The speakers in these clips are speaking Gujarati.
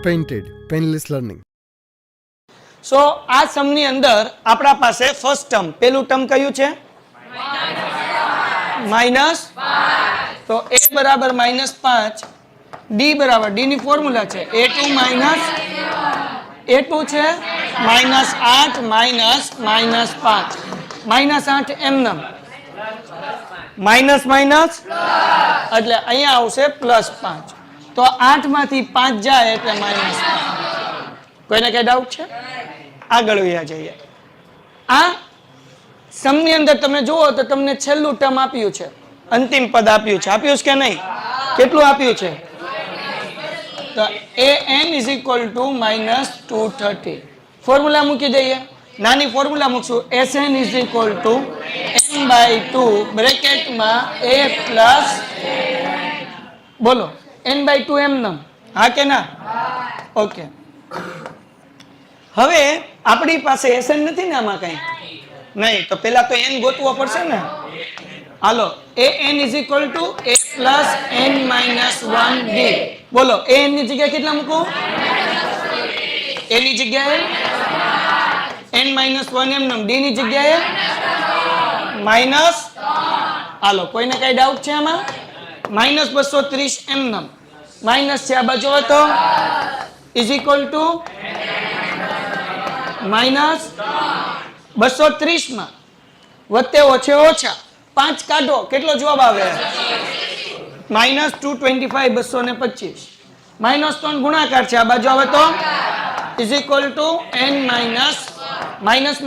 Painted, painless learning. સો આ સમની અંદર આપણા પાસે ફર્સ્ટ ટર્મ પેલું ટર્મ કયું છે માઇનસ તો a બરાબર -5 d બરાબર d ની ફોર્મ્યુલા છે a2 માઇનસ a2 છે -8 માઇનસ -5 -8 એમનેમ માઇનસ માઇનસ એટલે અહીંયા આવશે +5 તો 8 માંથી 5 જાય એટલે -5 કોઈને કઈ ડાઉટ છે આગળ વયા જઈએ આ સમની અંદર તમે જુઓ તો તમને છેલ્લું ટર્મ આપ્યું છે અંતિમ પદ આપ્યું છે કે નહીં કેટલું આપ્યું છે તો an = -230 ફોર્મ્યુલા મૂકી દઈએ નાની ફોર્મ્યુલા મૂકશું sn = n/2 બ્રેકેટમાં a + બોલો n/2 એમનેમ હા કે ના ઓકે હવે આપણી પાસે sn નથી ને આમાં કઈ નહીં તો પેલા તો n ગોતવો પડશે ને હાલો an = a + n-1d બોલો an ની જગ્યાએ કેટલા મૂકું a ની જગ્યાએ n-1 એમનેમ d ની જગ્યાએ માઈનસ હાલો કોઈને કઈ ડાઉટ છે આમાં -230 એમનેમ માઈનસ છે આ બાજુ તો = -230 માં વત્તે ઓછે ઓછા 5 કાઢો કેટલો જવાબ આવે -225 225 -3 ગુણાકાર છે આ બાજુ આવે તો n માઇનસ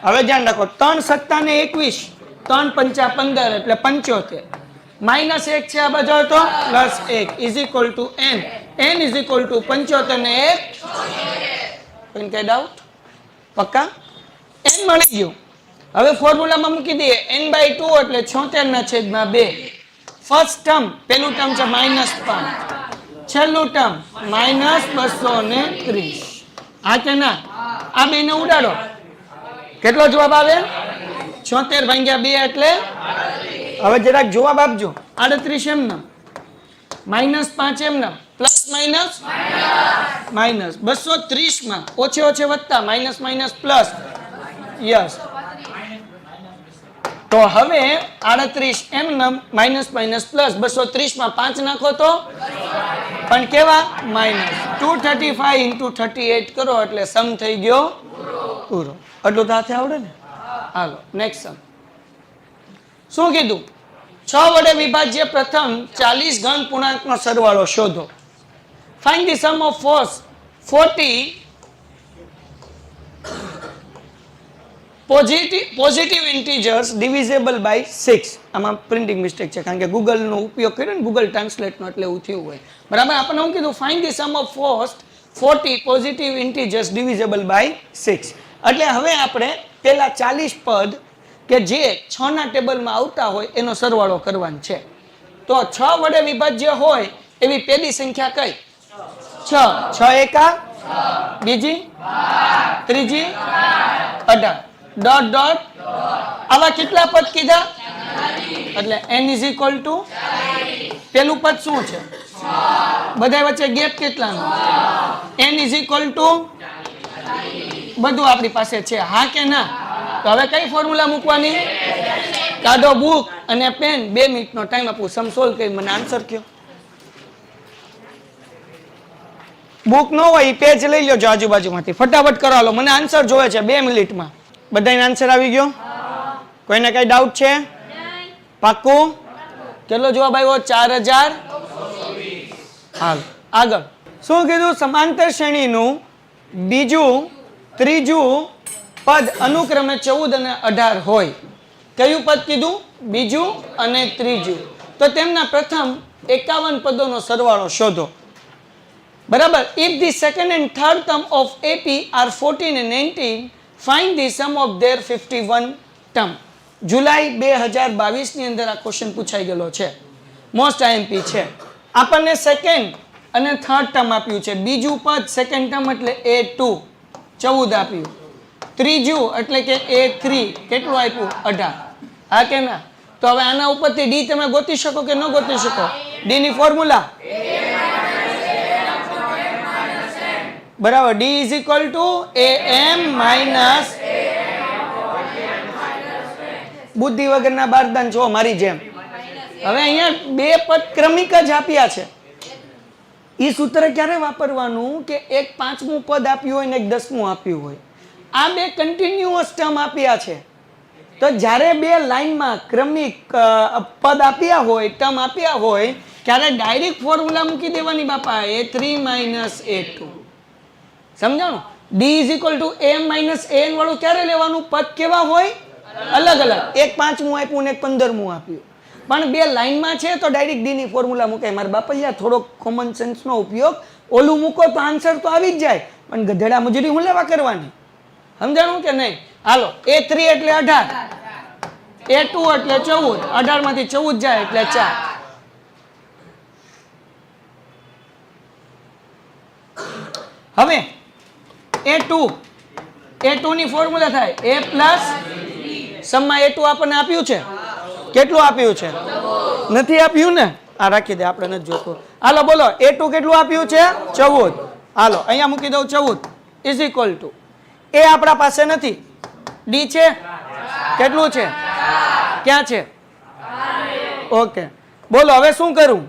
હવે ધ્યાન રાખો 3 સત્તા ને 21 3 પંચા 15 એટલે 75 -1 છે આ બાજુ આવે તો +1 n = 75 ને 1 કોઈ કઈ ડાઉટ પક્કા n મળી ગયું હવે ફોર્મ્યુલામાં મૂકી દઈએ n/2 એટલે 76/2 ફર્સ્ટ ટર્મ પેલું ટર્મ છે -5 છેલ્લું ટર્મ -230 આ કે ના આ બેને ઉડાડો કેટલો જવાબ આવે 76/2 એટલે હવે જરાક જવાબ આપજો 38 એમનેમ -5 એમનેમ પ્લસ માઇનસ 230 માં ઓછે ઓછે વત્તા માઇનસ પ્લસ યસ તો હવે 38 એમનેમ માઇનસ પ્લસ 230 માં 5 નાખો તો પણ કેવા -235 × 38 કરો એટલે સમ થઈ ગયો પૂરો એટલું તો હાથે આવડે ને હાલો નેક્સ્ટ સમ શું કીધું 6 વડે વિભાજ્ય પ્રથમ 40 ઘન પૂર્ણાંકનો સરવાળો શોધો find the sum of 40 positive integers divisible by 6 આમાં પ્રિન્ટિંગ મિસ્ટેક છે કારણ કે ગૂગલ નો ઉપયોગ કર્યો ને ગૂગલ ટ્રાન્સલેટ નો એટલે એવું થયું હોય બરાબર આપણને હું કીધું find the sum of 40 positive integers divisible by 6 એટલે હવે આપણે પેલા 40 પદ કે જે 6 ના ટેબલમાં આવતા હોય એનો સરવાળો કરવાનો છે તો 6 વડે વિભાજ્ય હોય એવી પેલી સંખ્યા કઈ 6 એકા બીજી ત્રીજી 18 ડોટ આવા કેટલા પદ કીધા એટલે n = પેલું પદ શું છે બધા વચ્ચે ગેપ કેટલાનો n = બધું આપણી પાસે છે હા કે ના તો હવે કઈ ફોર્મ્યુલા મૂકવાની કાઢો બુક અને પેન 2 મિનિટનો ટાઈમ આપું સમ સોલ્વ કરી મને આન્સર કયો બુક ન હોય પેજ લઈ લો આજુબાજુમાંથી ફટાફટ કરો હાલો મને આન્સર જોવે છે 2 મિનિટમાં બધાને આન્સર આવી ગયો કોઈને કઈ ડાઉટ છે પાક્કું કેટલો જવાબ આવ્યો 4020 હાલ આગળ શું કીધું સમાંતર શ્રેણીનું બીજું ત્રીજું પદ અનુક્રમે 14 અને 18 હોય કયું પદ કીધું બીજું અને ત્રીજું તો તેમના પ્રથમ 51 પદોનો સરવાળો શોધો બરાબર if the second and third term of AP are 14 and 19 find the sum of their 51 term જુલાઈ 2022 ની અંદર આ ક્વેશ્ચન પૂછાઈ ગયેલો છે મોસ્ટ IMP છે આપણને સેકન્ડ અને થર્ડ ટર્મ આપ્યું છે બીજું પદ સેકન્ડ ટર્મ એટલે A2 14 આપ્યું ત્રીજું એટલે કે A3 કેટલું આપ્યું 18 હા કે ના તો હવે આના ઉપરથી D તમે ગોતી શકો કે ન ગોતી શકો D ની ફોર્મ્યુલા બરાબર d is equal two am minus બુદ્ધિ વગરના બારદાન છો મારી જેમ. હવે અહીંયા બે પદ ક્રમિક જ આપ્યા છે. એ સૂત્ર ક્યારે વાપરવાનું કે એક 5મું પદ આપ્યું હોય ને એક 10મું આપ્યું હોય. આ બે કન્ટિન્યુઅસ ટર્મ આપ્યા છે. તો જ્યારે બે લાઈનમાં ક્રમિક પદ આપ્યા હોય ટર્મ આપ્યા હોય ત્યારે ડાયરેક્ટ ફોર્મ્યુલા મૂકી દેવાની બાપા a3 માઇનસ a2. સમજાણું? d is equal two am minus an વાળું ક્યારે લેવાનું? પદ કેવા હોય? અલગ અલગ. એક 5મું આપ્યું ને એક 15મું આપ્યું. પણ બે લાઈનમાં છે તો ડાયરેક્ટ ડી ની ફોર્મ્યુલા મૂકાય. મારા બાપા થોડો કોમન સેન્સનો ઉપયોગ. ઓલું મૂકો તો આન્સર તો આવી જ જાય, પણ ગધેડા મજૂરી હું લેવા કરવાની? સમજાણું કે નહીં? હાલો, a3 એટલે 18, a2 એટલે 14, 18 માંથી 14 જાય એટલે 4. હવે a2 ની ફોર્મ્યુલા થાય a પ્લસ સમમાં a2 આપણને આપ્યું છે. કેટલું આપ્યું છે? નથી આપ્યું ને? આ રાખી દે, આપણે નથી જોતું. હાલો બોલો, a2 કેટલું આપ્યું છે? 14. હાલો અહીંયા મૂકી દઉં 14 ઇઝ ઇક્વલ ટુ એ આપણા પાસે નથી, ડી છે. કેટલું છે? ક્યાં છે? ઓકે બોલો હવે શું કરું?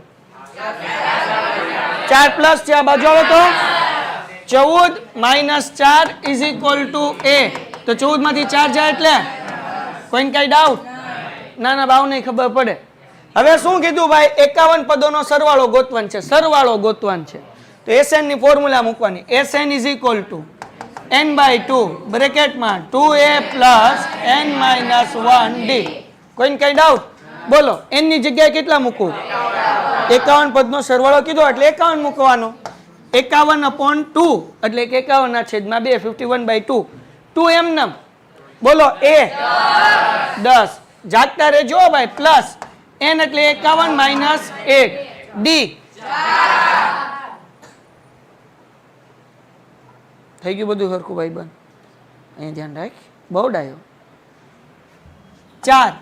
4 પ્લસ છે, આ બાજુ આવે તો 14 માઇનસ 4 ઇઝ ઇક્વલ ટુ એ. તો 14 માંથી 4 જાય એટલે કોઈને કઈ ડાઉટ? ના ના, ભાવ નહીં ખબર પડે. હવે શું કીધું ભાઈ? 51 પદોનો સરવાળો ગોતવાનો છે. સરવાળો ગોતવાનો છે તો SN ની ફોર્મ્યુલા મૂકવાની. SN is equal two n/2 બ્રેકેટમાં 2a plus n minus 1d. કોઈને કઈ ડાઉટ? બોલો n ની જગ્યાએ કેટલા મૂકવું? 51 પદનો સરવાળો કીધો એટલે 51 મૂકવાનો. 51/2 એટલે 51/2, 51/2. 2 એમ. બોલો a 10. જાગતા રહેજો ભાઈ. પ્લસ n એટલે 51 માઇનસ 1 d. થઈ ગયું બધું સરખું ભાઈ બન? અહીંયા ધ્યાન રાખ, બહુ ડાયો. 4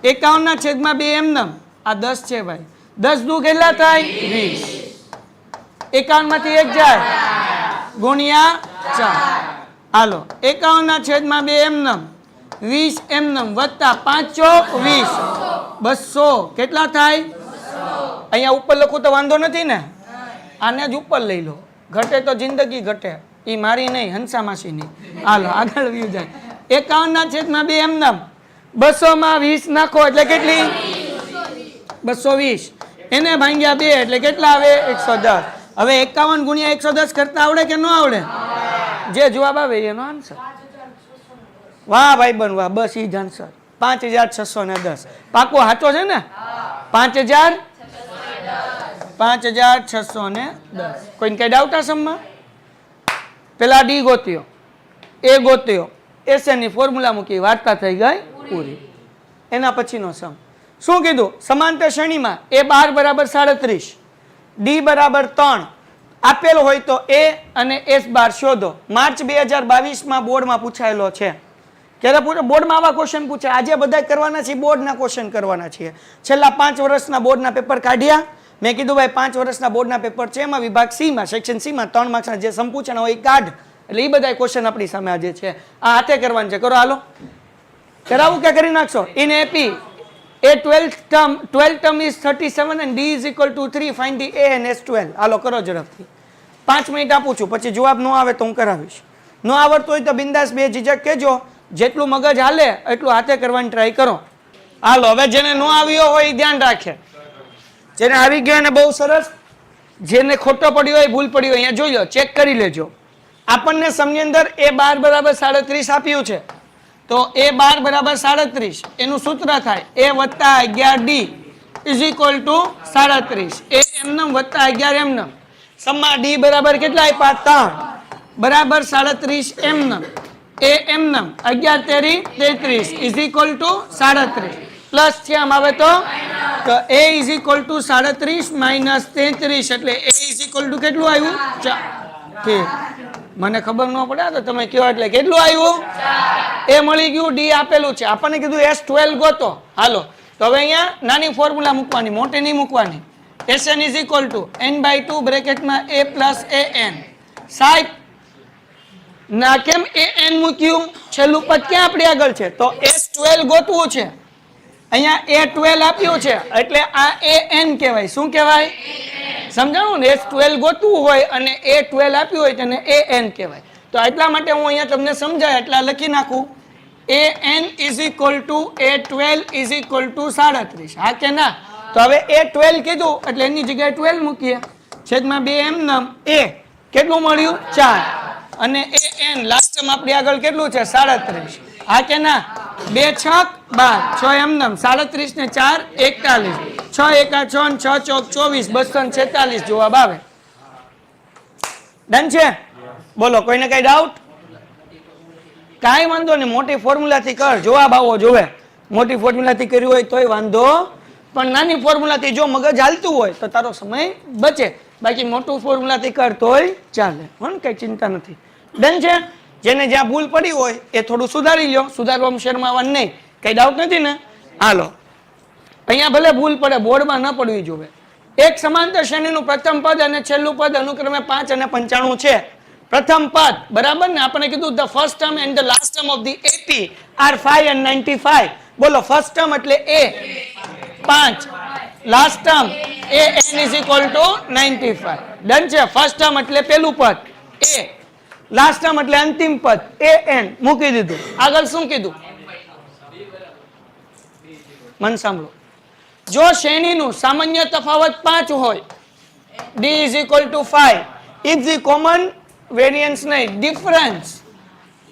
51/2 એમ. આ 10 છે ભાઈ. 10 દુ કેટલા થાય? 20. 51 માંથી 1 જાય ગુણ્યા 4. હાલો 51/2 એમ. 20 એમ વત્તા 5 ચોક 20, 200. કેટલા થાય? અહીંયા ઉપર લખું તો વાંધો નથી ને? આને જ ઉપર લઈ લો. ઘટે તો જિંદગી ઘટે. એ મારી નહીં, હંસા માસીની. હાલો આગળ વ્યુ જાય. 51/2 એમ. 200 માં 20 નાખો એટલે કેટલી? 220. એને ભાંગ્યા 2 એટલે કેટલા આવે? 110. હવે 51 ગુણ્યા 110 કરતા આવડે કે ન આવડે? જે જવાબ આવે એનો આન્સર. વાહ ભાઈ બન વાહ, બસ ઈ જ આન્સર. 5610. પાકો સાચો છે ને? 5610. કોઈને કઈ ડાઉટ આ સમમાં? પેલા ડી ગોત્યો, એ ગોત્યો, SN ની ફોર્મ્યુલા મૂકી, વાર્તા થઈ ગઈ પૂરી. એના પછીનો સમ શું કીધું? સમાંતર શ્રેણીમાં a12 બરાબર 37, d બરાબર 3 આપેલ હોય તો a અને s12 શોધો. માર્ચ 2022 બોર્ડમાં પૂછાયેલો છે. ક્યારે બોર્ડમાં આવા ક્વેશ્ચન પૂછે? આજે બધા કરવાના છે, બોર્ડના ક્વેશ્ચન કરવાના છીએ. છેલ્લા 5 વર્ષના બોર્ડના પેપર કાઢ્યા. મેં કીધું ભાઈ 5 વર્ષના બોર્ડના પેપર છે, એમાં વિભાગ સી માં સેક્શન સી માં 3 માર્ક્સના જે સમ પૂછાના હોય એ કાઢ. એટલે એ બધા ક્વેશ્ચન આપણી સામે આજે છે. આ હાથે કરવાનું છે. કરો હાલો. કરાવું કે કરી નાખશો? In AP a 12 term is 37 and d is equal to 3. find the a and s12. હાલો કરો ઝડપથી. 5 મિનિટ આપું છું, પછી જવાબ ન આવે તો હું કરાવીશ. ન આવડતો હોય તો બિંદાસ બે ઝીઝક કહેજો. જેટલું મગજ હાલે એટલું હાથે કરવાની ટ્રાય કરો. હાલો હવે જેને ન આવ્યો હોય એ ધ્યાન રાખે. જેને આવી ગયો એને બહુ સરસ. જેને ખોટો પડ્યો હોય, ભૂલ પડી હોય, અહીંયા જોઈ લો, ચેક કરી લેજો. આપણને સમની અંદર a12 બરાબર 37 આપ્યું છે. તો a12 બરાબર 37 એનું સૂત્ર થાય a વત્તા 11d is equal two 37. a એમ વત્તા 11 એમ. સમમાં d બરાબર કેટલા આપ્યા? 3 બરાબર 37 એમ. a એમ 11 તેરી 33 ઇઝ ઇક્વલ ટુ 37. પ્લસ છે આમ આવે તો a is equal two 37 minus 33 એટલે a ઇઝ ઇક્વલ ટુ કેટલું આવ્યું? 4. મને ખબર ન પડે તો તમે કહો એટલે કેટલું આવ્યું? એ મળી ગયું. ડી આપેલું છે. આપણને કીધું S12 ગોતો. હાલો તો હવે અહીંયા નાની ફોર્મ્યુલા મૂકવાની, મોટી નહીં મૂકવાની. Sn is equal two n/2 બ્રેકેટમાં a plus an. સાહેબ ના કેમ an મૂક્યું? છેલ્લું પદ ક્યાં આપણી આગળ છે? તો S12 ગોતવું છે. અહીંયા A12 આપ્યું છે એટલે આ an કહેવાય. શું કહેવાય? સમજાણું ને? S12 ગોતવું હોય અને A12 આપ્યું હોય તેને an કહેવાય. તો એટલા માટે હું અહીંયા તમને સમજાય એટલા લખી નાખું. an is equal two A12 is equal two 37. હા કે ના? તો હવે A12 કીધું એટલે એની જગ્યાએ 12 મૂકીએ. છેદમાં 2 એમ નામ a કેટલું મળ્યું? 4. અને an લાસ્ટ ટર્મ આપણી આગળ કેટલું છે? 37. હા કે ના? 2 6 12 6 એમ નામ 37 ને 4 41 6 એકા 6 ને 6 ચોક 24 246 જવાબ આવે. ડન છે? બોલો કોઈને કઈ ડાઉટ? કાંઈ વાંધો નહીં, મોટી ફોર્મ્યુલાથી કર, જવાબ આવો જોવે. મોટી ફોર્મ્યુલાથી કર્યું હોય તોય વાંધો, પણ નાની ફોર્મ્યુલાથી જો મગજ હાલતું હોય તો તારો સમય બચે. બાકી મોટું ફોર્મ્યુલાથી કર તોય ચાલે, પણ કઈ ચિંતા નથી. ડન છે? જેને જ્યાં ભૂલ પડી હોય એ થોડું સુધારી લ્યો, સુધારવામાં શરમાવાનું નહીં. કઈ ડાઉટ નથી ને? હાલો, અહીંયા ભલે ભૂલ પડે, બોર્ડમાં ન પડવી જોવે. એક સમાંતર શ્રેણીનું પ્રથમ પદ અને છેલ્લું પદ અનુક્રમે 5 અને 95 છે. પ્રથમ પદ બરાબર ને? આપણે કીધું the first term and the last term of the AP are 5 and 95. બોલો ફર્સ્ટ ટર્મ એટલે a 5, last term an is equal to 95. Done છે? ફર્સ્ટ ટર્મ એટલે પેલું પદ a, લાસ્ટ ટર્મ એટલે અંતિમ પદ an મૂકી દીધું. આગળ શું કીધું? મન સાંભળો. જો શ્રેણીનું સામાન્ય તફાવત 5 હોય, d is equal to 5, if the common variance નહીં, difference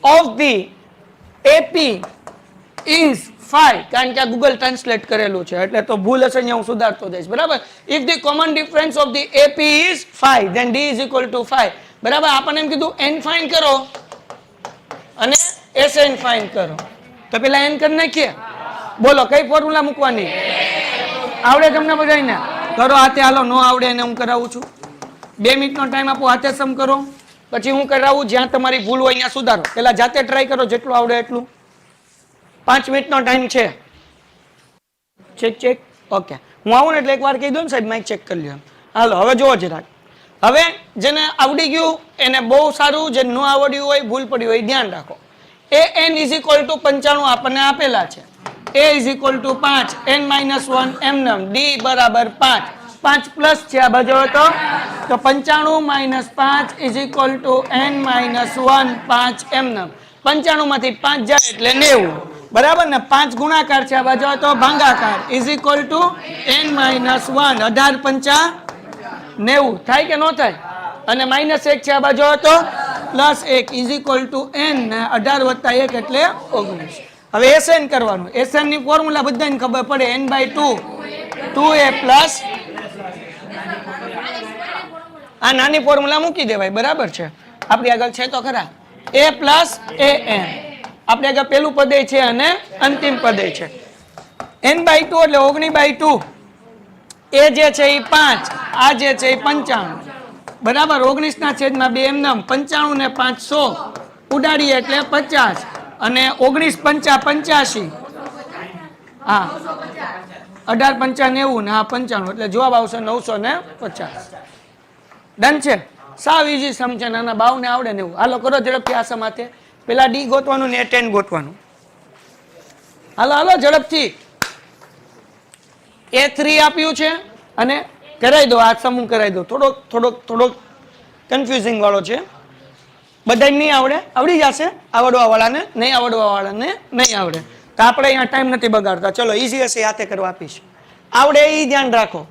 of the AP is 5, કારણ કે આ ગૂગલ ટ્રાન્સલેટ કરેલું છે એટલે તો ભૂલ હશે અહીંયા હું સુધારતો જઈશ. બરાબર? if the common difference of the AP is 5 then d is equal to 5. બરાબર? આપણને એમ કીધું n ફાઇન્ડ કરો અને Sn ફાઇન્ડ કરો. તો પેલા n કરી નાખીએ. બોલો કઈ ફોર્મ્યુલા મૂકવાની? આવડે તમને બધાને? કરો હાથે. હાલો, નો આવડે એને હું કરાવું છું. 2 મિનિટનો ટાઈમ આપો, હાથે સમ કરો, પછી હું કરાવું. જ્યાં તમારી ભૂલ હોય અહીંયા સુધારો. પેલા જાતે ટ્રાય કરો જેટલું આવડે એટલું. 5 મિનિટનો ટાઈમ છે. Check check. ઓકે, હું આવું ને એટલે એકવાર કહી દઉં ને સાહેબ માઇક ચેક કરી લ્યો. હાલો હવે જોવો જરાક. હવે જેને આવડી ગયું એને બહુ સારું, જે ન આવડ્યું હોય, ભૂલ પડી હોય, ધ્યાન રાખો. an is equal to 95 આપણને આપેલા છે. a is equal to 5, n minus 1 એમ નામ, d બરાબર 5. 5 પ્લસ છે આ બાજુ તો 95 minus 5 is equal to n minus 1 5 એમ નામ. 95 માંથી 5 જાય એટલે 90. બરાબર ને? 5 ગુણાકાર છે આ બાજુ તો ભાગાકાર is equal to n minus 1 18 5 90. થાય કે ન થાય? અને માઇનસ 1 છે આ બાજુ તો plus 1 is equal to n ને 18 વત્તા 1 એટલે 19. હવે Sn કરવાનું. Sn ની ફોર્મ્યુલા બધાને ખબર પડે, n/2 2a પ્લસ. આ નાની ફોર્મ્યુલા મૂકી દેવાય. બરાબર છે? આપણી આગળ છે તો ખરા. a પ્લસ an આપણે આગળ પેલું પદે છે અને અંતિમ પદે છે. n/2 એટલે 19/2. a જે છે એ 5, આ જે છે એ 95. બરાબર? 19 ના છેદમાં 2 એમ નામ 95 ને 500 ઉડાડીએ એટલે 50 અને 19 5 85. હા, 18 5 90 ને આ 95 એટલે જવાબ આવશે 950. ડન છે? સાવ ઈઝી સમ છે, નાના બાવને આવડે ને એવું. હાલો કરો ઝડપથી આ સમાતે. પેલા d ગોતવાનું ને 10 ગોતવાનું. હાલો હાલો ઝડપથી. a3 આપ્યું છે અને કરાવી દો. આ સમૂહ કરાવી દો. થોડોક કન્ફ્યુઝિંગ વાળો છે. બધાને નહીં આવડે, આવડી જશે. આવડવા વાળાને નહીં, આવડવા વાળાને નહીં આવડે. તો આપણે અહીંયા ટાઈમ નથી બગાડતા. ચલો ઈઝી હશે હાથે કરવા આપીશ. આવડે એ ધ્યાન રાખો.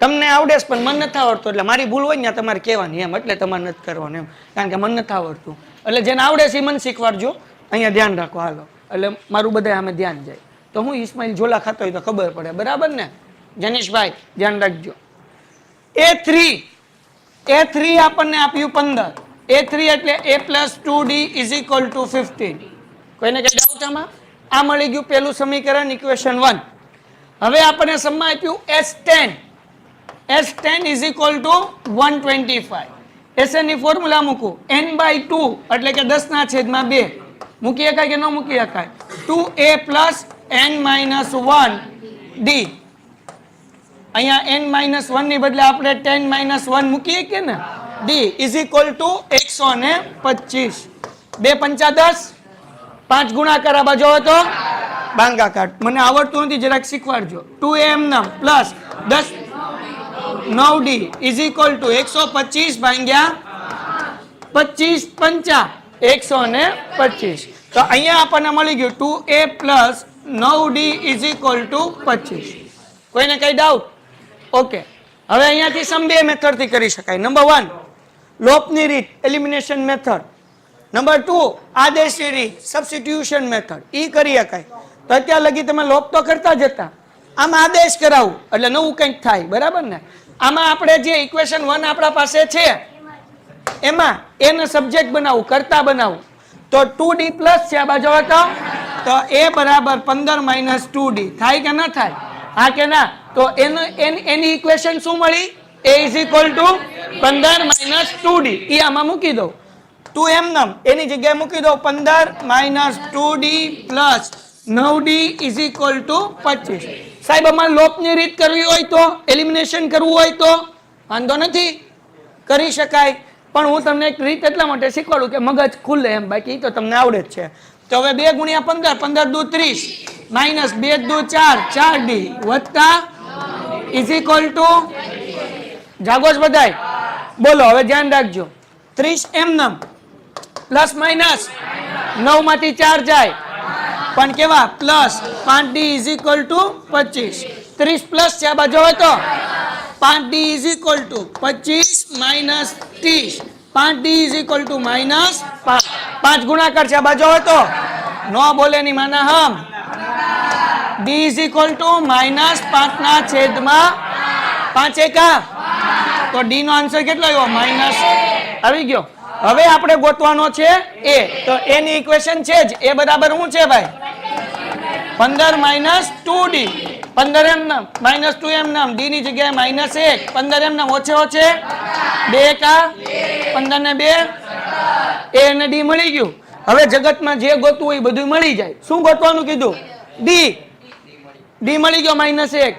તમને આવડે છે પણ મન નથી આવડતું એટલે મારી ભૂલ હોય ને તમારે કહેવાની એમ, એટલે તમારે નથી કરવાનું એમ, કારણ કે મન નથી આવડતું. એટલે જેને આવડે છે એ મને શીખવાડજો. અહીંયા ધ્યાન રાખો. હાલો, એટલે મારું બધા આમે ધ્યાન જાય તો હું ઇસ્માઇલ ઝોલા ખાતો હોય તો ખબર પડે. બરાબર ને જનીશભાઈ? ધ્યાન રાખજો. a3 આપણને આપ્યું 15. a3 એટલે a plus 2d is equal to 15. કોઈને કઈ ડાઉટ આમાં? આ મળી ગયું પેલું સમીકરણ, ઇક્વેશન 1. હવે આપણને સમમાં આપ્યું S10. S10 is equal to 125. Sn ની ફોર્મ્યુલા મૂકું. n/2 એટલે કે 10 ના છેદમાં 2 મૂકી શકાય કે ન મૂકી શકાય? 2a plus n minus 1 d અહીંયા n-1 ની બદલે આપણે 10-1 મૂકીએ કે ને d ઇઝ ઇક્વલ ટુ 125. 2 પંચા 10, 5 ગુણાકાર આ બાજુ હોય તો ભાગાકાર. મને આવડતું નથી, જરાક શીખવાડજો. 2m નામ plus 10 9d is equal two 125 ભાગ્યા 25 પંચા 125. તો અહીંયા આપણને મળી ગયું 2a plus 9d is equal two 25. કોઈને કઈ ડાઉટ? ઓકે, હવે અહીંયાથી સમ બે મેથડથી કરી શકાય. નંબર 1 લોપની રીત, એલિમિનેશન મેથડ. નંબર 2 આદેશી રીત, સબસ્ટિટ્યુશન મેથડ. ઈ કરી શકાય. તો અત્યાર લગી તમે લોપ તો કરતા જ હતા, આમાં આદેશ કરાવું એટલે નવું કંઈક થાય, બરાબર ને? આમાં આપણે જે ઇક્વેશન 1 આપણા પાસે છે એમાં એનો સબ્જેક્ટ બનાવું, કરતા બનાવું. તો 2d પ્લસ છે આ બાજુ હતો, તો a બરાબર 15 માઇનસ 2d થાય કે ના થાય? હા કે ના? તો એની ઇક્વેશન શું મળી? a is equal two 15 minus 2d. એ આમાં મૂકી દો. 2m નામ એની જગ્યાએ મૂકી દો 15 minus 2d plus 9d is equal two 25. સાહેબ અમારે લોપની રીત કરવી હોય તો, એલિમિનેશન કરવું હોય તો વાંધો નથી, કરી શકાય. પણ હું તમને એક રીત એટલા માટે શીખવાડું કે મગજ ખુલ્લે એમ, બાકી તો તમને આવડે જ છે. તો હવે 2 ગુણ્યા 15, 15 દુ 30 માઇનસ 2 દુ 4, 4d વત્તા ઇઝ ઇક્વલ ટુ, જાગો જ બધાય? બોલો હવે ધ્યાન રાખજો. 30m નામ પ્લસ માઇનસ 9 માંથી 4 જાય પણ કેવા plus 5d is equal two 25. 30 plus છે આ બાજુ હોય તો 5d is equal two 25 minus 30. 5d is equal two minus 5. 5 ગુણાકાર છે આ બાજુ હોય તો નો બોલે ની માના હમ. d is equal two minus 5 ના છેદમાં 5 એકા. તો d નો આન્સર કેટલો આવ્યો? માઇનસ આવી ગયો. હવે આપણે ગોતવાનો છે a. તો a ની ઇક્વેશન છે જ a બરાબર શું છે ભાઈ? 15 માઇનસ 2d. 15m નામ માઇનસ 2m નામ d ની જગ્યાએ માઇનસ 1. 15m નામ ઓછે ઓછે 2 કા 15 ને 2 a અને d મળી ગયું. હવે જગતમાં જે ગોતવું હોય બધું મળી જાય. શું ગોતવાનું કીધું? d. d મળી ગયો માઇનસ 1.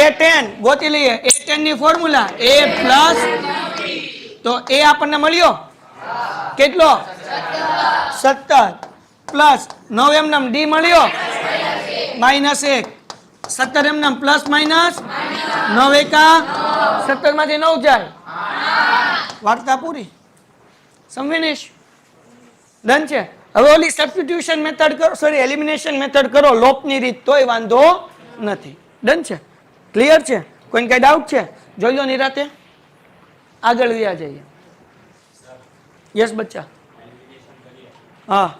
a10 ગોતી લઈએ. a10 ની ફોર્મ્યુલા a પ્લસ, તો a આપણને મળ્યો કેટલો? 17 પ્લસ 9m નામ d મળ્યો માઇનસ 1. 17m નામ પ્લસ માઇનસ 9 એકા 17 માંથી 9 જાય, વાર્તા પૂરી. સમવિનેશ ડન છે. હવે ઓલી સબસ્ટિટ્યુશન મેથડ કરો, સોરી એલિમિનેશન મેથડ કરો લોપની રીત, તોય વાંધો નથી. ડન છે? ક્લિયર છે? કોઈને કઈ ડાઉટ છે? જોઈ લો નિરાતે, આગળ વ્યા જઈએ. યસ બચ્ચા? હા,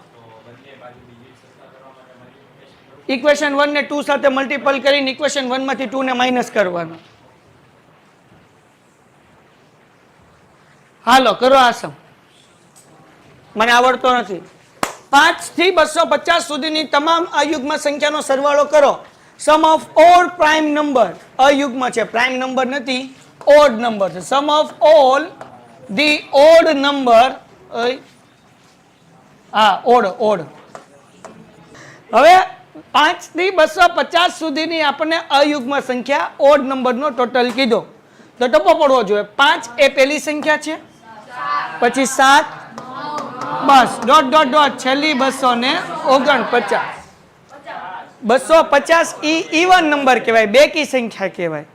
ઇક્વેશન 1 ને 2 સાથે મલ્ટીપલ કરીને ઇક્વેશન 1 માંથી 2 ને માઇનસ કરવાનું. હાલો કરો આ સમ, મને આવડતો નથી. 5 થી 250 સુધીની તમામ અયુગ્મ સંખ્યાનો સરવાળો કરો. Sum of all prime number, અયુગ્મ છે, પ્રાઇમ નંબર નથી, ઓડ નંબર છે. Sum of all the odd number, હા ઓડ. હવે 5 થી 250 સુધીની આપણને અયુગ્મ સંખ્યા ઓડ નંબરનો ટોટલ કીધો, તો ટપ્પો પડવો જોઈએ. 5 એ પહેલી સંખ્યા છે, પછી 7, બસ ડોટ ડોટ ડોટ, છેલ્લી 249. 250 ઈવન નંબર કહેવાય, બેકી સંખ્યા કહેવાય.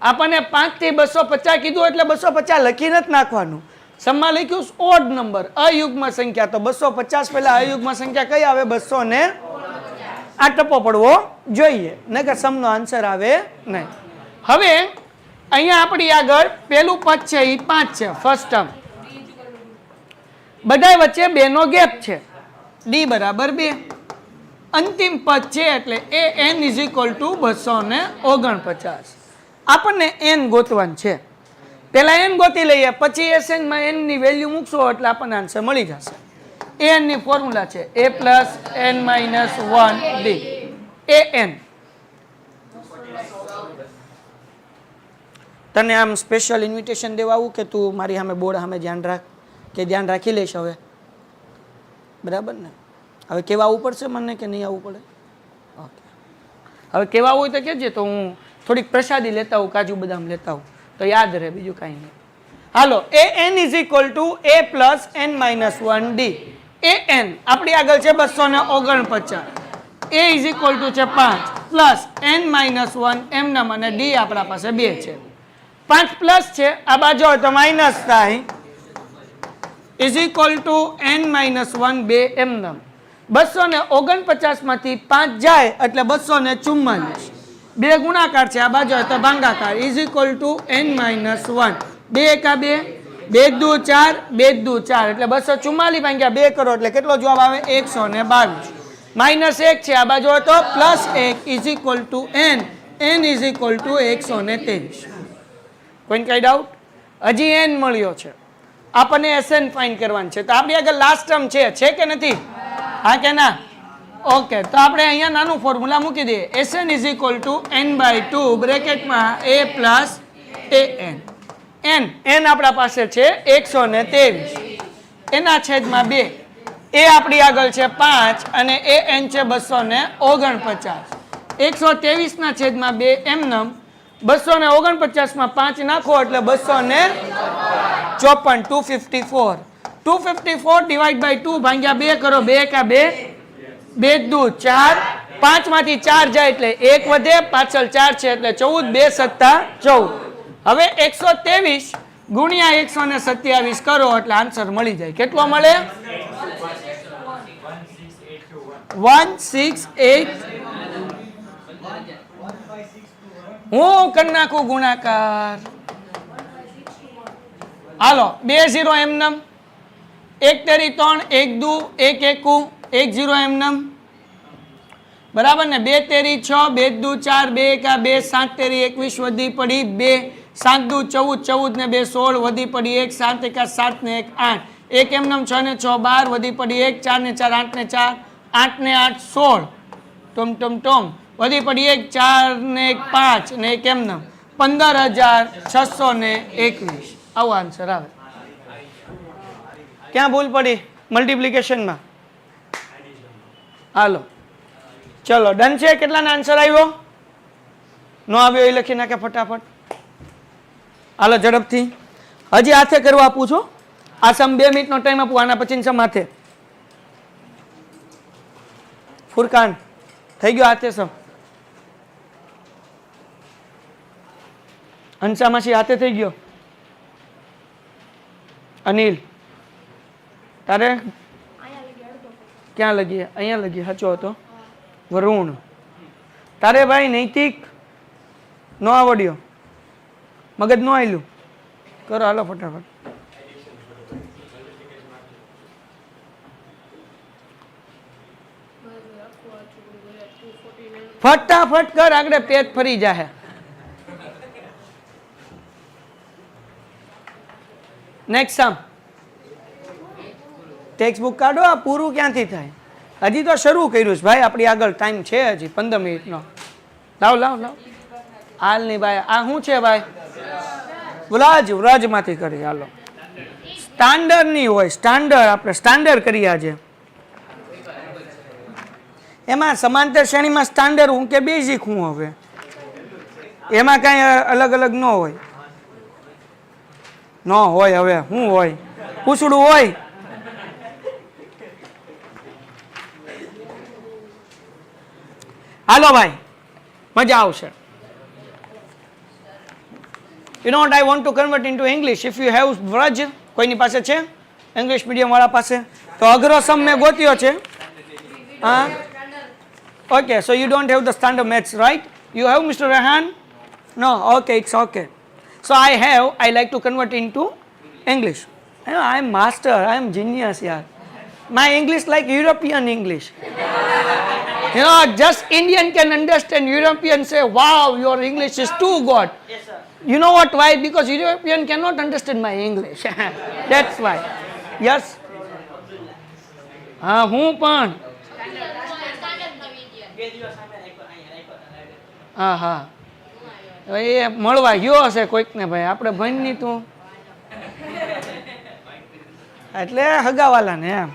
આપણને 5 થી 250 કીધું એટલે 250 લખી નથી નાખવાનું. સમમાં લખ્યું ઓડ નંબર, અયુગ્મ સંખ્યા. તો 250 પહેલા અયુગ્મ સંખ્યા કઈ આવે? 200 આ ટપ્પો પડવો જોઈએ, નકર સમનો આન્સર આવે નહીં. હવે અહીંયા આપણી આગળ પેલું પદ છે એ 5 છે, ફર્સ્ટ ટર્મ. બધાય વચ્ચે 2 નો ગેપ છે, d બરાબર 2. અંતિમ પદ છે એટલે an ઇઝ ઇક્વલ ટુ 249. આપણને n ગોતવાનું છે. પહેલા n ગોતી લઈએ, પછી એસએન માં n ની વેલ્યુ મૂકશો એટલે આપણને આન્સર મળી જશે. an ની ફોર્મ્યુલા છે a plus n minus 1d. an તને આમ સ્પેશિયલ ઇન્વિટેશન દેવા આવું કે તું મારી સામે બોર્ડ સામે ધ્યાન રાખ, કે ધ્યાન રાખી લઈશ હવે? બરાબર ને? હવે કેવા આવવું પડશે મને કે નહીં આવવું પડે? ઓકે, હવે કેવા હોય તો કહેજે, તો હું થોડીક પ્રસાદી લેતા હોઉં, કાજુ બદામ લેતા હોઉં તો યાદ રહે, બીજું કાંઈ નહીં. હાલો, an is equal two a plus n minus 1d. an આપણી આગળ છે 249, a ઇઝ ઇક્વલ ટુ છે 5 પ્લસ n માઇનસ 1 એમનામ, અને d આપણા પાસે 2 છે. 5 પ્લસ છે, આ બાજુ હોય તો માઇનસ થાય, is equal to n minus 1 2 એમનામ. 249 માંથી 5 જાય એટલે 244. 2 ગુણાકાર છે, આ બાજુ હોય તો ભાંગાકાર, is equal to n minus 1. 2 એકા 2, 2 દુ 4, 2 દુ 4 એટલે 244 ભાગ્યા 2 કરો એટલે કેટલો જવાબ આવે? 122. માઇનસ 1 છે, આ બાજુ હોય તો plus 1 is equal to n. n is equal two 123. કોઈને કઈ ડાઉટ? હજી n મળ્યો છે, આપણને Sn ફાઇન્ડ કરવાનું છે. તો આપણી આગળ લાસ્ટ ટર્મ છે કે નથી? હા કે ના? ઓકે, તો આપણે અહીંયા નાનું ફોર્મ્યુલા મૂકી દઈએ. Sn is equal two n/2 બ્રેકેટમાં a plus an. n આપણા પાસે છે 123, એના છેદમાં 2. એ આપણી આગળ છે 5 અને an છે 249. 123 ના છેદમાં 2 એમનમ, 249 માં 5 નાખો એટલે 254. 254. 254 ડિવાઈડ બાય 2 ભાગ્યા 2 કરો, 2 એકા 2, 2 દુ 4, 5 માંથી 4 જાય એટલે 1 વધે, પાછળ 4 છે એટલે 14, 2 સત્તા 14. હવે 123 ગુણ્યા 127 કરો એટલે આન્સર મળી જાય. કેટલો મળે? 168. હું કરી નાખું ગુણાકાર. હાલો, 2 0 એમનમ, 1 તેરી 3, 1 દુ 1 એકુ 1 0 એમનમ, બરાબર ને? 2 તેરી 6, 2 દુ 4, 2 એકા 2, 7 તેરી 21 વધી પડી 2, 7 દુ 14, 14 ને 2 16 વધી પડી 1, 7 એકા 7 ને 1 8, 1 એમનમ 6 ને 6 12 વધી પડી 1, 4 ને 4 8 ને 4, 8 ને 8 16, ટોમ ટોમ ટોમ વધી પડી 1, 4 ને 1 5 ને 1 એમનમ, 15,621. આવો આન્સર આવે. ક્યાં ભૂલ પડી? મલ્ટીપ્લિકેશનમાં. હાલો ચલો, ડન છે? કેટલાનો આન્સર આવ્યો? નો આવ્યો એ લખી નાખે ફટાફટ. હાલો ઝડપથી, હજી હાથે કરવા આપું છું. આ સમ 2 મિનિટનો ટાઈમ આપું, આના પછી સમ હાથે. ફુરકાન થઈ ગયો હાથે સમ? હંસામાસી હાથે થઈ ગયો? અનિલ તારે ક્યાં લગીએ? અહીંયા લગીએ, સાચો હતો. વરુણ તારે ભાઈ નૈતિક નો આવડ્યો, મગજ નો આવેલું, કરો હાલો ફટાફટ. ફટાફટ કર, આગળ પેટ ફરી જાહે. નેક્સ્ટ સમ. ટેક્સ્ટ બુક કાઢો. આ પૂરું ક્યાંથી થાય? હજી તો શરૂ કર્યું છે ભાઈ, આપણી આગળ ટાઈમ છે હજી 15 મિનિટનો. લાવ લાવ લાવ. હાલ નહીં ભાઈ, આ શું છે ભાઈ? વ્રજમાંથી કરી. હાલો, સ્ટાન્ડર્ડ ની હોય, સ્ટાન્ડર્ડ આપણે સ્ટાન્ડર્ડ કરીએ આજે. એમાં સમાંતર શ્રેણીમાં સ્ટાન્ડર્ડ હું કે બેઝિક હું? હવે એમાં કાંઈ અલગ અલગ ન હોય. ન હોય હવે શું હોય? પૂછડું હોય. હાલો ભાઈ, મજા આવશે. You know what I want to convert into English. If you have Vraj, કોઈની પાસે છે ઇંગ્લિશ મીડિયમ વાળા પાસે, તો અઘરો સમ મેં ગોત્યો છે. હા, okay, so you don't have the standard maths, right? You have, Mr. Rehan? No, okay, it's okay. So I like to convert into English. You know, I am master, I am genius, yaar. My English like European English. You know, just Indian can understand. European say, wow, your English is too good. Yes, sir. You know what? Why? Because European cannot understand my English. That's why. Yes. હા, હું પણ. હા હા, એ મળવા ગયો હશે કોઈકને ભાઈ, આપણે ભણની તું એટલે હગાવાલાને એમ.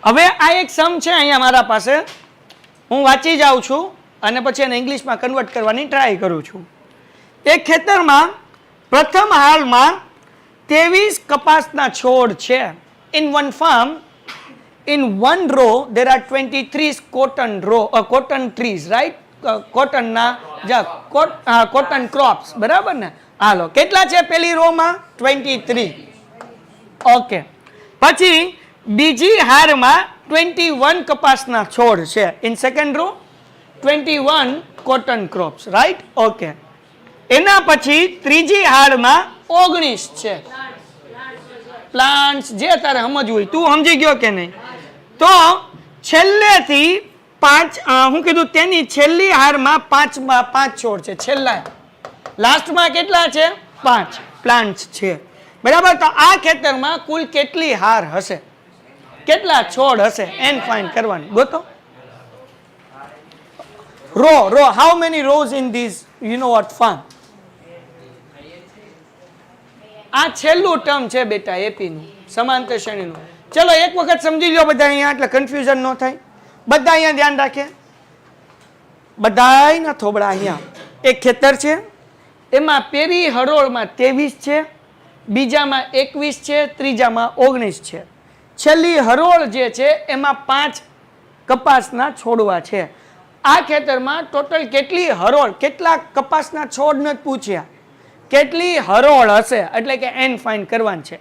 હવે આ એક સમ છે અહીંયા મારા પાસે, હું વાંચી જાઉં છું અને પછી એને ઇંગ્લિશમાં કન્વર્ટ કરવાની ટ્રાય કરું છું. એક ખેતરમાં પ્રથમ હાલમાં 23 કપાસના છોડ છે. In one farm in one row there are 23 cotton trees, right? cotton crops, બરાબર ને? હાલો, કેટલા છે પેલી રો માં? 23. ઓકે, પછી બીજી હારમાં 21 કપાસના છોડ છે. In second row 21 cotton crops, right? Okay, એના પછી ત્રીજી હારમાં 19 છે પ્લાન્ટ્સ. જે તારે સમજવું હોય, તું સમજી ગયો કે નહીં? તો છેલ્લેથી 5, હું કીધું તેની છેલ્લી હારમાં 5 છોડ છે. છેલ્લા લાસ્ટમાં કેટલા છે? 5 પ્લાન્ટ્સ છે, બરાબર? તો આ ખેતરમાં કુલ કેટલી હાર હશે, કેટલા છોડ હશે, એન ફાઇન્ડ કરવાનું. ગોતો. Row, how many rows in this you know what farm? આ છેલ્લું ટર્મ છે બેટા એપીનું, સમાંતર શ્રેણીનું. ચલો એક વખત સમજી લો બધા અહીંયા, એટલે કન્ફ્યુઝન ન થાય. બધા અહીંયા ધ્યાન રાખે, બધાયના થોબડા અહીંયા. એક ખેતર છે, એમાં પેરી હરોળમાં 23 છે, બીજામાં 21 છે, ત્રીજામાં 19 છે. છેલ્લી હરોળ જે છે એમાં 5 કપાસના છોડવા છે. આ ખેતરમાં ટોટલ કેટલી હરોળ, કેટલા કપાસના છોડ નથી પૂછ્યા, કેટલી હરોળ હશે, એટલે કે એન ફાઇન્ડ કરવાનું છે.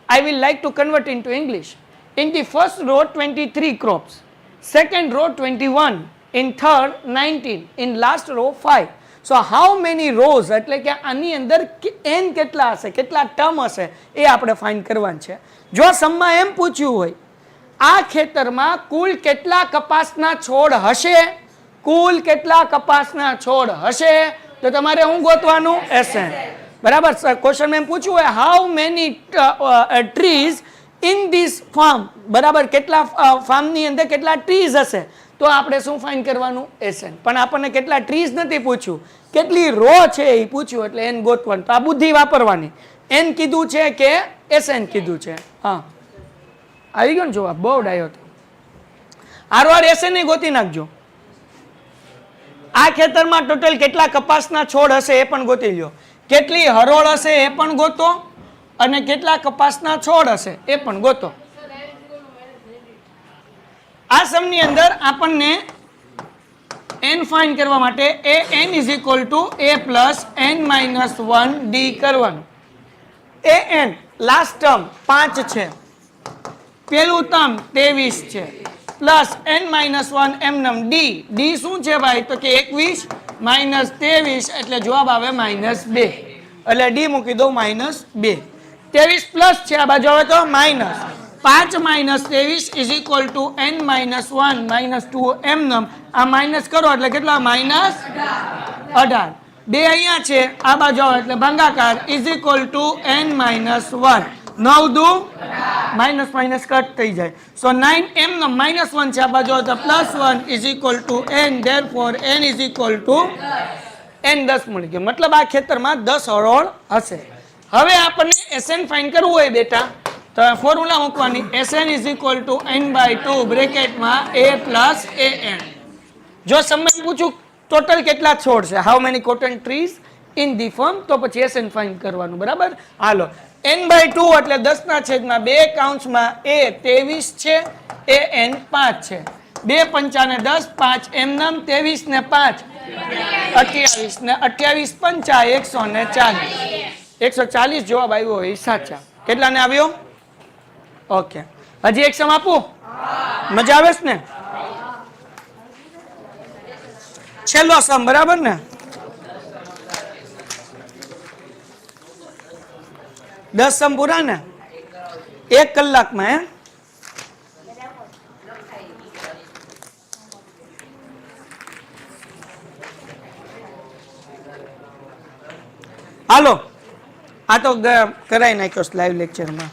I will like to convert into English. In the first row 23 crops, second row 21, in third 19, in last row 5. So how many rows, એટલે કે આની અંદર n કેટલા હશે, કેટલા ટર્મ હશે, એ આપણે ફાઇન્ડ કરવાનું છે. જો સમમાં એમ પૂછ્યું હોય આ ખેતરમાં કુલ કેટલા કપાસના છોડ હશે, કુલ કેટલા કપાસના છોડ હશે, તો તમારે શું ગોતવાનું? SN, બરાબર? ક્વેશ્ચન એમ પૂછ્યું હોય how many trees in this farm, બરાબર? કેટલા ફાર્મની અંદર કેટલા ટ્રીઝ હશે, તો આપણે શું ફાઇન્ડ કરવાનું? SN. પણ આપણને કેટલા ટ્રીઝ નથી પૂછ્યું, કેટલી રો છે એ પૂછ્યું, એટલે એન ગોતવાનું. તો આ બુદ્ધિ વાપરવાની. એન કીધું છે કે SN કીધું છે? હા, આવી ગયો ને જવાબ? બહુ ડાયો હતો. આરવાર SN એ ગોતી નાખજો. આ ખેતરમાં ટોટલ કેટલા કપાસના છોડ હશે એ પણ ગોતી લ્યો, કેટલી હરોળ હશે એ પણ ગોતો, અને કેટલા કપાસના છોડ હશે એ પણ ગોતો. આ સમની અંદર આપણને n ફાઇન્ડ કરવા માટે an is equal to a plus n minus 1 d કરવાનું. an લાસ્ટ ટર્મ 5 છે, પેલું ટર્મ 23 છે, પ્લસ n minus 1 એમનમ d શું છે ભાઈ? તો કે 21 minus 23, એટલે જવાબ આવે -2. એટલે d મૂકી દો -2. 23 પ્લસ છે, આ બાજુ આવે તો minus. 5 minus 23 is equal to n minus 1 minus 2 એમનમ. આ માઇનસ કરો એટલે કેટલા? -18. 2 અહીંયા છે, આ બાજુ આવે એટલે ભાગાકાર is equal to n minus 1. 9 દુ માઇનસ માઇનસ કટ થઈ જાય. સો 9 એમનમ -1 છે, આ બાજુ આવે તો +1 is equal to n. therefore n is equal to n 10 મળી ગયો. મતલબ આ ખેતરમાં 10 હરોળ હશે. હવે આપણને SN ફાઇન્ડ કરવું હોય બેટા, તો ફોર્મ્યુલા મૂકવાની. SN is equal to n/2 બ્રેકેટમાં a plus an. જો સમય પૂછું ટોટલ કેટલા છોડ છે, how many cotton trees in the firm, તો પછી SN ફાઇન્ડ કરવાનું. બરાબર? હાલો, n/2 એટલે 10/2 કૌંસમાં a 23 છે, an 5 છે. 2 પંચા ને 10, 5 એમનમ, 23 ને 5 28 ને 28 પંચા 140. 140 જવાબ આવ્યો હોય સાચા. કેટલાને આવ્યો? ઓકે, હજી એક સમ આપું? મજા આવે છે ને? છેલ્લો સમ, બરાબર ને? 10 સમ પૂરા ને 1 કલાકમાં? હે, હાલો, આ તો કરાઈ નાખ્યો લાઈવ લેક્ચરમાં.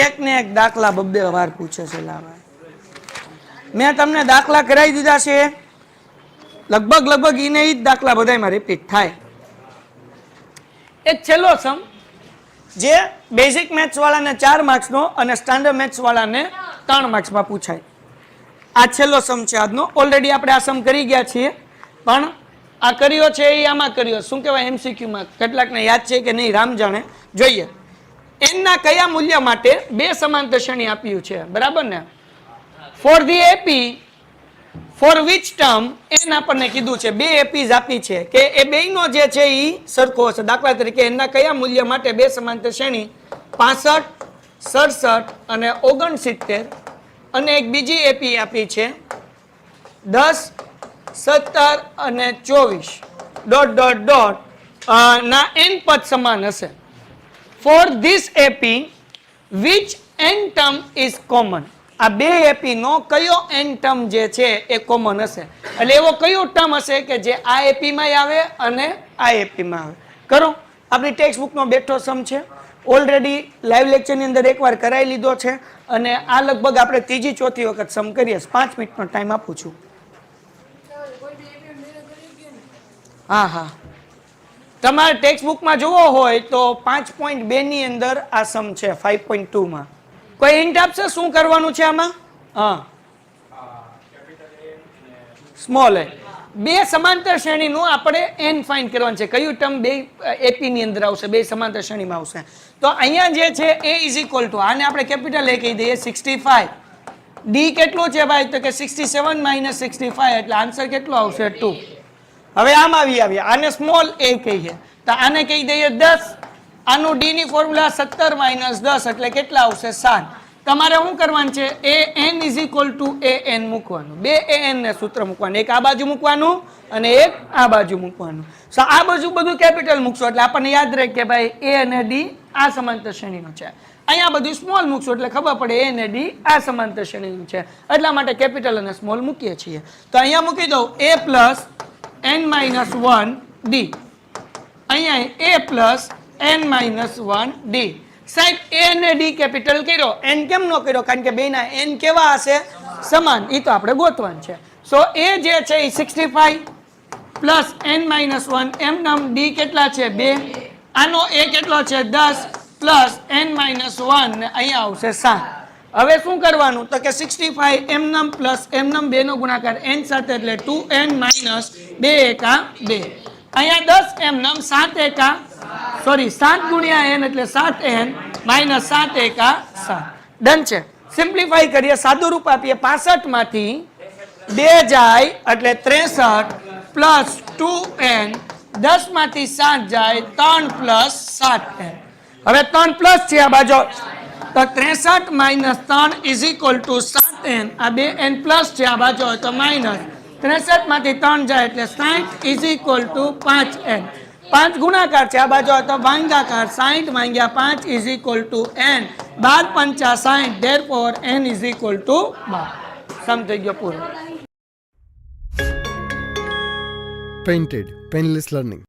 એક ને એક દાખલા 2 વાર પૂછે છે. મેં તમને દાખલા કરાવી દીધા છે, લગભગ એને જ દાખલા બધામાં રિપીટ થાય. એક છેલ્લો સમ, જે બેઝિક મેથ્સ વાળાને 4 માર્ક્સનો અને સ્ટાન્ડર્ડ મેથ્સ વાળાને 3 માર્ક્સમાં પૂછાય. આ છેલ્લો સમ છે આજનો. ઓલરેડી આપણે આ સમ કરી ગયા છીએ, પણ આ કર્યો છે એ આમાં કર્યો, શું કહેવાય, એમસીક્યુમાં. કેટલાકને યાદ છે કે નહીં રામ જાણે. જોઈએ, n ના કયા મૂલ્ય માટે બે સમાંતર શ્રેણી આપ્યું છે, બરાબર ને? For the AP for which term n આપણને કીધું છે, બે એપીઝ આપી છે કે એ બેયનો જે છે એ સરખો હશે. દાખલા તરીકે n ના કયા મૂલ્ય માટે બે સમાંતર શ્રેણી 65, 67 અને 69, અને એક બીજી એપી આપી છે 10, 17 અને 24 ... ના n પદ સમાન હશે. For this AP which n term is common. આ બે એપી નો કયો n ટર્મ જે છે એ કોમન હશે. એટલે એવો કયો ટર્મ હશે કે જે આ એપી માં આવે અને આ એપી માં આવે. કરો, આપણી ટેક્સ્ટ બુક નો બેઠો સમ છે. ઓલરેડી લાઈવ લેક્ચર ની અંદર એકવાર કરાવી લીધો છે, અને આ લગભગ આપણે ત્રીજી ચોથી વખત સમ કરીએ. 5 મિનિટનો ટાઈમ આપું છું. હા, તમારે ટેક્સ્ટ બુકમાં જોવો હોય તો 5.2 ની અંદર આ સમ છે. 5.2 માં કોઈ હિન્ટ આપશે શું કરવાનું છે આમાં? હા, સ્મોલ એ. બે સમાંતર શ્રેણીનું આપણે n ફાઇન્ડ કરવાનું છે. કયું ટર્મ બે એપી ની અંદર આવશે, બે સમાંતર શ્રેણીમાં આવશે? તો અહીંયા જે છે a ઇઝ ઇક્વલ ટુ, આને આપણે કેપિટલ a કહી દઈએ, 65. d કેટલું છે ભાઈ? તો કે 67 માઇનસ 65, એટલે આન્સર કેટલો આવશે? 2. હવે આમ આવ્યા, આને સ્મોલ a કહીએ, તો આને કહી દઈએ 10. આનું d ની ફોર્મ્યુલા 17 માઇનસ 10 એટલે કેટલા આવશે? 7. તમારે શું કરવાનું છે? an is equal two an મૂકવાનું. બે an ને સૂત્ર મૂકવાનું, એક આ બાજુ મૂકવાનું અને એક આ બાજુ મૂકવાનું. સો આ બાજુ બધું કેપિટલ મૂકશો એટલે આપણને યાદ રહે કે ભાઈ a અને d આ સમાંતર શ્રેણીનો છે. અહીંયા બધું સ્મોલ મૂકશો એટલે ખબર પડે a અને d આ સમાંતર શ્રેણીનું છે. એટલા માટે કેપિટલ અને સ્મોલ મૂકીએ છીએ. તો અહીંયા મૂકી દઉં a plus n minus 1 d. અહીંયા a plus n minus 1 d. સાહેબ a અને d કેપિટલ કર્યો, n કેમ ન કર્યો? કારણ કે બેના n કેવા હશે? સમાન. એ તો આપણે ગોતવાનું છે. સો a જે છે એ 65 પ્લસ n માઇનસ 1, એમ નામ d કેટલા છે? 2. આનો a કેટલો છે? 10 પ્લસ n માઇનસ 1 ને અહીંયા આવશે 7. હવે શું કરવાનું? તો કે 65 એમ નામ પ્લસ એમ નામ 2 નો ગુણાકાર n સાથે એટલે 2n માઇનસ 2 એકા 2. અહીંયા 10 એમ નામ 7 એકા 7 ગુણ્યા n એટલે 7n માઇનસ 7 એકા 7. ડન છે. સિમ્પ્લિફાઈ કરીએ, સાદું રૂપ આપીએ. 65 માંથી 2 જાય એટલે 63 પ્લસ 2n, 10 માંથી 7 જાય 3 પ્લસ 7n. હવે 3 પ્લસ છે આ બાજુ, તો 63 minus 3 is equal two 7n. આ 2n પ્લસ છે આ બાજુ હોય તો માઇનસ 63 માંથી 3 જાય એટલે 60 ઇઝ ઇક્વલ ટુ 5n. 5 ગુણાકાર છે આ બાજુ હોય તો ભાંગાકાર, 60 ભાંગ્યા 5 ઇઝ ઇક્વલ ટુ n. 12 પંચા 60, therefore n is equal two 12. સમ થઈ ગયો પૂરો. Painted, Painless Learning.